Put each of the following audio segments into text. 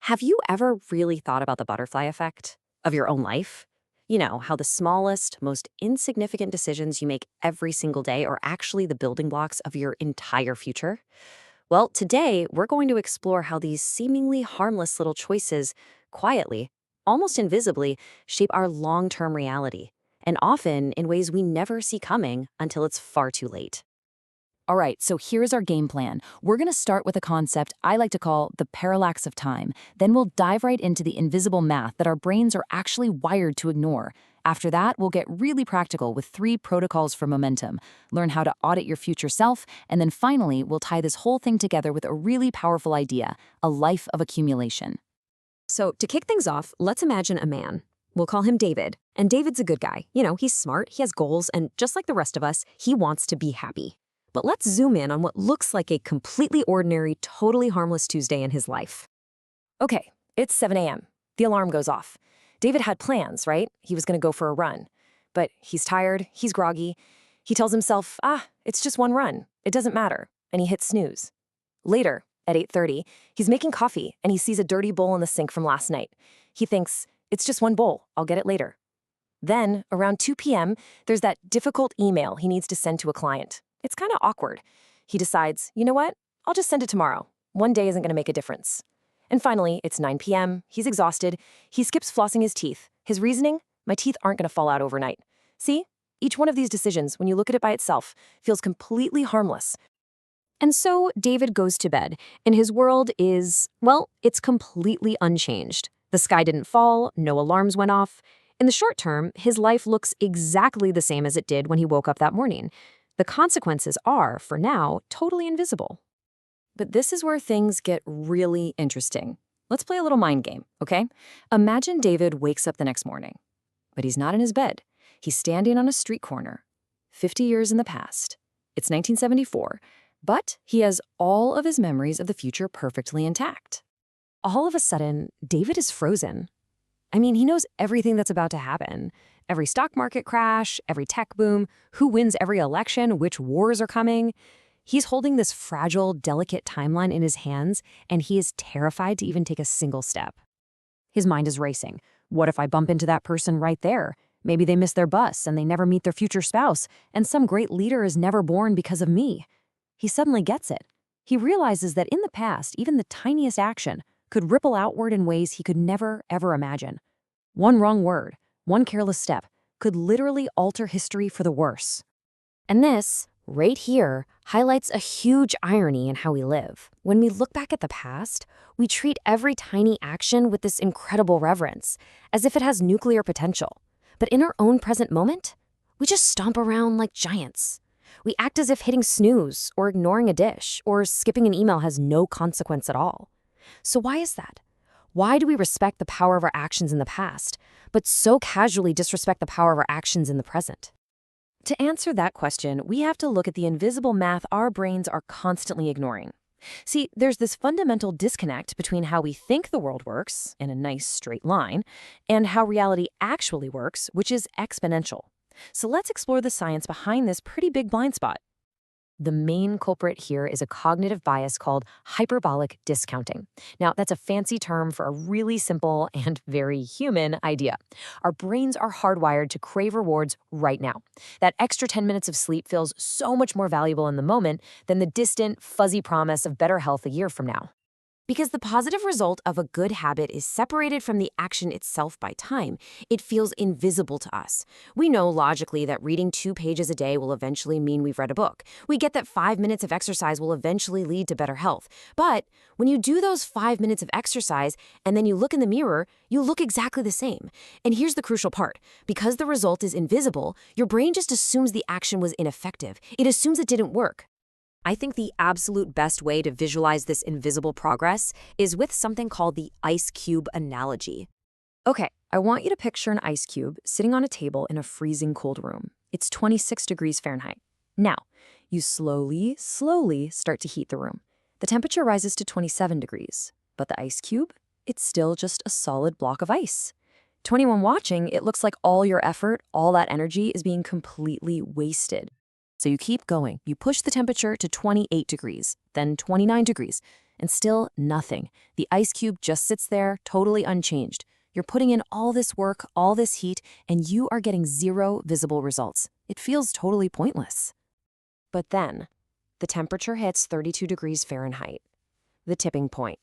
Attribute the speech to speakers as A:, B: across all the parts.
A: Have you ever really thought about the butterfly effect of your own life? You know, how the smallest, most insignificant decisions you make every single day are actually the building blocks of your entire future? Well, today we're going to explore how these seemingly harmless little choices quietly, almost invisibly, shape our long-term reality, and often in ways we never see coming until it's far too late.
B: All right, so here's our game plan. We're going to start with a concept I like to call the parallax of time. Then we'll dive right into the invisible math that our brains are actually wired to ignore. After that, we'll get really practical with 3 protocols for momentum, learn how to audit your future self, and then finally, we'll tie this whole thing together with a really powerful idea, a life of accumulation.
A: So, to kick things off, let's imagine a man. We'll call him David. And David's a good guy. You know, he's smart, he has goals, and just like the rest of us, he wants to be happy. But let's zoom in on what looks like a completely ordinary, totally harmless Tuesday in his life.
B: Okay, it's 7 a.m. The alarm goes off. David had plans, right? He was going to go for a run. But he's tired, he's groggy. He tells himself, it's just one run. It doesn't matter. And he hits snooze. Later, at 8:30, he's making coffee and he sees a dirty bowl in the sink from last night. He thinks, it's just one bowl. I'll get it later. Then, around 2 p.m., there's that difficult email he needs to send to a client. It's kind of awkward. He decides, you know what? I'll just send it tomorrow. One day isn't going to make a difference. And finally, it's 9 p.m. He's exhausted. He skips flossing his teeth. His reasoning? My teeth aren't going to fall out overnight. See? Each one of these decisions, when you look at it by itself, feels completely harmless.
A: And so David goes to bed, and his world is, well, it's completely unchanged. The sky didn't fall, no alarms went off. In the short term, his life looks exactly the same as it did when he woke up that morning. The consequences are, for now, totally invisible.
B: But this is where things get really interesting. Let's play a little mind game, okay? Imagine David wakes up the next morning, but he's not in his bed. He's standing on a street corner, 50 years in the past. It's 1974, but he has all of his memories of the future perfectly intact.
A: All of a sudden, David is frozen. I mean, he knows everything that's about to happen. Every stock market crash, every tech boom, who wins every election, which wars are coming. He's holding this fragile, delicate timeline in his hands, and he is terrified to even take a single step. His mind is racing. What if I bump into that person right there? Maybe they miss their bus and they never meet their future spouse, and some great leader is never born because of me. He suddenly gets it. He realizes that in the past, even the tiniest action could ripple outward in ways he could never, ever imagine. One wrong word, one careless step, could literally alter history for the worse. And this, right here, highlights a huge irony in how we live. When we look back at the past, we treat every tiny action with this incredible reverence, as if it has nuclear potential. But in our own present moment, we just stomp around like giants. We act as if hitting snooze, or ignoring a dish, or skipping an email has no consequence at all. So why is that? Why do we respect the power of our actions in the past, but so casually disrespect the power of our actions in the present? To answer that question, we have to look at the invisible math our brains are constantly ignoring. See, there's this fundamental disconnect between how we think the world works, in a nice straight line, and how reality actually works, which is exponential. So let's explore the science behind this pretty big blind spot. The main culprit here is a cognitive bias called hyperbolic discounting. Now, that's a fancy term for a really simple and very human idea. Our brains are hardwired to crave rewards right now. That extra 10 minutes of sleep feels so much more valuable in the moment than the distant, fuzzy promise of better health a year from now. Because the positive result of a good habit is separated from the action itself by time, it feels invisible to us. We know logically that reading 2 pages a day will eventually mean we've read a book. We get that 5 minutes of exercise will eventually lead to better health. But when you do those 5 minutes of exercise and then you look in the mirror, you look exactly the same. And here's the crucial part. Because the result is invisible, your brain just assumes the action was ineffective. It assumes it didn't work. I think the absolute best way to visualize this invisible progress is with something called the ice cube analogy. Okay, I want you to picture an ice cube sitting on a table in a freezing cold room. It's 26 degrees Fahrenheit. Now, you slowly start to heat the room. The temperature rises to 27 degrees, but the ice cube, it's still just a solid block of ice. To anyone watching, it looks like all your effort, all that energy is being completely wasted. So you keep going. You push the temperature to 28 degrees, then 29 degrees.
B: And still nothing. The ice cube just sits there, totally unchanged. You're putting in all this work, all this heat, and you are getting zero visible results. It feels totally pointless. But then, the temperature hits 32 degrees Fahrenheit, the tipping point.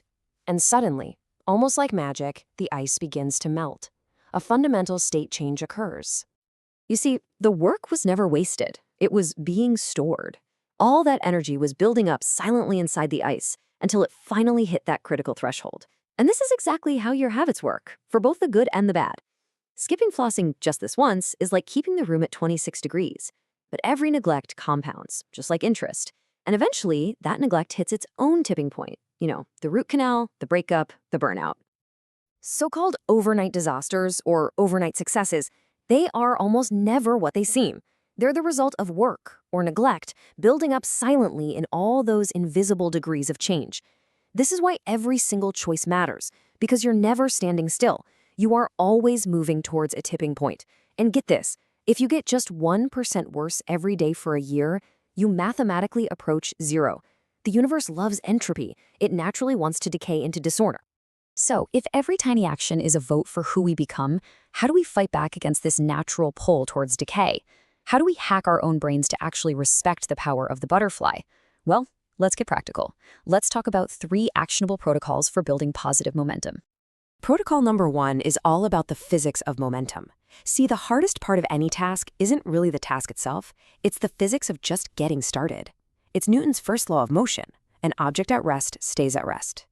B: And suddenly, almost like magic, the ice begins to melt. A fundamental state change occurs. You see, the work was never wasted. It was being stored. All that energy was building up silently inside the ice until it finally hit that critical threshold. And this is exactly how your habits work, for both the good and the bad. Skipping flossing just this once is like keeping the room at 26 degrees. But every neglect compounds, just like interest. And eventually, that neglect hits its own tipping point. You know, the root canal, the breakup, the burnout. So-called overnight disasters or overnight successes, they are almost never what they seem. They're the result of work or neglect building up silently in all those invisible degrees of change. This is why every single choice matters, because you're never standing still. You are always moving towards a tipping point. And get this, if you get just 1% worse every day for a year, you mathematically approach zero. The universe loves entropy. It naturally wants to decay into disorder. So, if every tiny action is a vote for who we become, how do we fight back against this natural pull towards decay? How do we hack our own brains to actually respect the power of the butterfly? Well, let's get practical. Let's talk about 3 actionable protocols for building positive momentum.
A: Protocol number 1 is all about the physics of momentum. See, the hardest part of any task isn't really the task itself, it's the physics of just getting started. It's Newton's first law of motion: an object at rest stays at rest.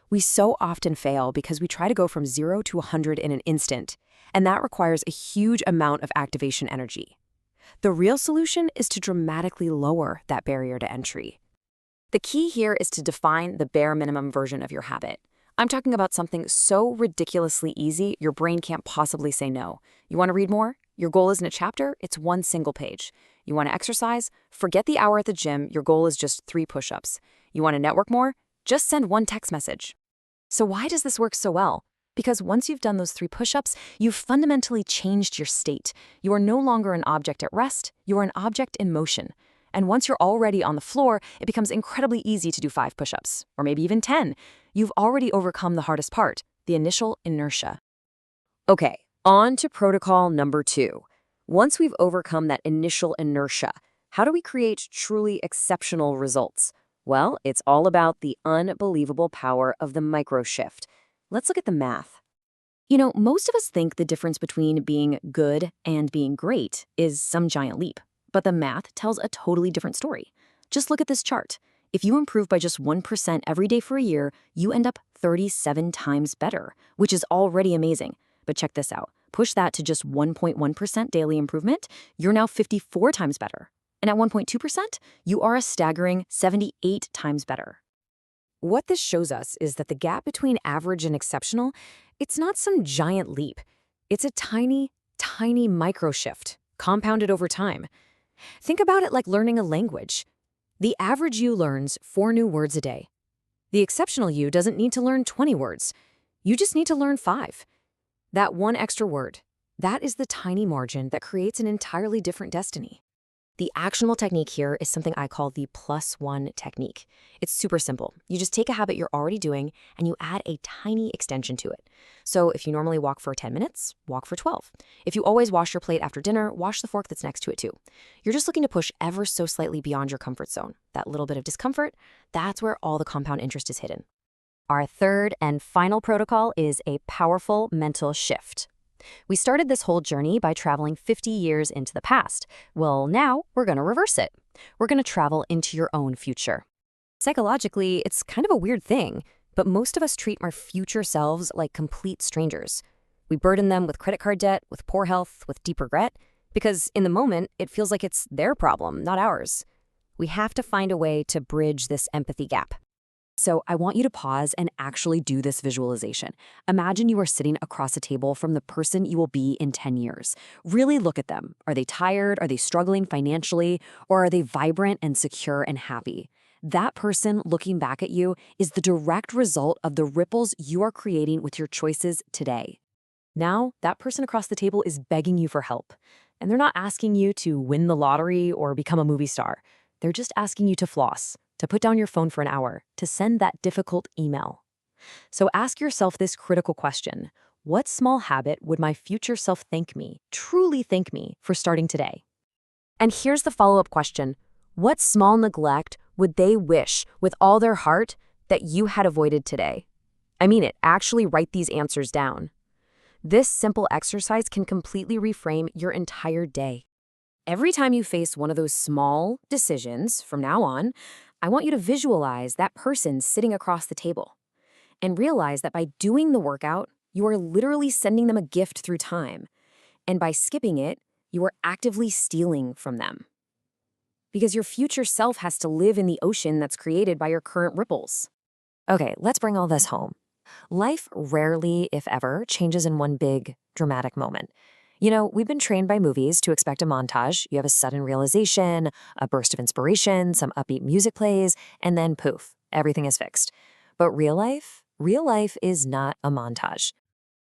A: We so often fail because we try to go from 0 to 100 in an instant, and that requires a huge amount of activation energy. The real solution is to dramatically lower that barrier to entry. The key here is to define the bare minimum version of your habit. I'm talking about something so ridiculously easy, your brain can't possibly say no. You want to read more? Your goal isn't a chapter, it's one single page. You want to exercise? Forget the hour at the gym, your goal is just 3 push-ups. You want to network more? Just send 1 text message. So why does this work so well? Because once you've done those 3 push-ups, you've fundamentally changed your state. You are no longer an object at rest, you are an object in motion. And once you're already on the floor, it becomes incredibly easy to do 5 push-ups, or maybe even 10. You've already overcome the hardest part, the initial inertia. Okay, on to protocol number 2. Once we've overcome that initial inertia, how do we create truly exceptional results? Well, it's all about the unbelievable power of the micro shift. Let's look at the math. You know, most of us think the difference between being good and being great is some giant leap. But the math tells a totally different story. Just look at this chart. If you improve by just 1% every day for a year, you end up 37 times better, which is already amazing. But check this out. Push that to just 1.1% daily improvement, you're now 54 times better. And at 1.2%, you are a staggering 78 times better. What this shows us is that the gap between average and exceptional, it's not some giant leap. It's a tiny, tiny micro shift, compounded over time. Think about it like learning a language. The average you learns 4 new words a day. The exceptional you doesn't need to learn 20 words. You just need to learn 5. That 1 extra word, that is the tiny margin that creates an entirely different destiny. The actionable technique here is something I call the +1 technique. It's super simple. You just take a habit you're already doing and you add a tiny extension to it. So if you normally walk for 10 minutes, walk for 12. If you always wash your plate after dinner, wash the fork that's next to it too. You're just looking to push ever so slightly beyond your comfort zone. That little bit of discomfort, that's where all the compound interest is hidden. Our third and final protocol is a powerful mental shift. We started this whole journey by traveling 50 years into the past. Well, now we're going to reverse it. We're going to travel into your own future. Psychologically, it's kind of a weird thing, but most of us treat our future selves like complete strangers. We burden them with credit card debt, with poor health, with deep regret, because in the moment, it feels like it's their problem, not ours. We have to find a way to bridge this empathy gap. So I want you to pause and actually do this visualization. Imagine you are sitting across a table from the person you will be in 10 years. Really look at them. Are they tired? Are they struggling financially? Or are they vibrant and secure and happy? That person looking back at you is the direct result of the ripples you are creating with your choices today. Now, that person across the table is begging you for help. And they're not asking you to win the lottery or become a movie star. They're just asking you to floss. to put down your phone for an hour, to send that difficult email. So ask yourself this critical question. What small habit would my future self thank me, truly thank me, for starting today? And here's the follow-up question. What small neglect would they wish with all their heart that you had avoided today? I mean it, actually write these answers down. This simple exercise can completely reframe your entire day. Every time you face one of those small decisions from now on, I want you to visualize that person sitting across the table and realize that by doing the workout, you are literally sending them a gift through time. And by skipping it, you are actively stealing from them. Because your future self has to live in the ocean that's created by your current ripples.
B: Okay, let's bring all this home. Life rarely, if ever, changes in one big, dramatic moment. You know, we've been trained by movies to expect a montage. You have a sudden realization, a burst of inspiration, some upbeat music plays, and then poof, everything is fixed. But real life is not a montage.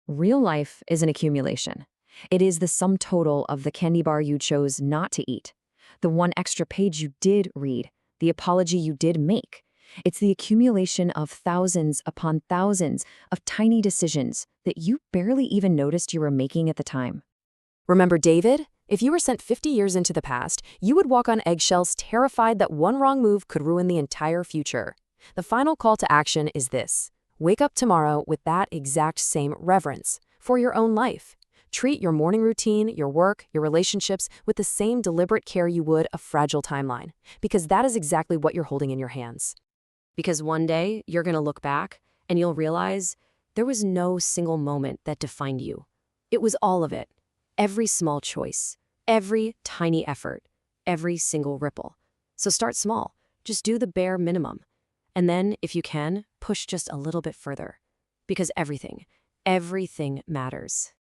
A: Real life is an accumulation. It is the sum total of the candy bar you chose not to eat, the one extra page you did read, the apology you did make. It's the accumulation of thousands upon thousands of tiny decisions that you barely even noticed you were making at the time. Remember David? If you were sent 50 years into the past, you would walk on eggshells, terrified that one wrong move could ruin the entire future. The final call to action is this. Wake up tomorrow with that exact same reverence for your own life. Treat your morning routine, your work, your relationships with the same deliberate care you would a fragile timeline, because that is exactly what you're holding in your hands. Because one day, you're going to look back and you'll realize there was no single moment that defined you. It was all of it. Every small choice, every tiny effort, every single ripple. So start small. Just do the bare minimum. And then, if you can, push just a little bit further. Because everything matters.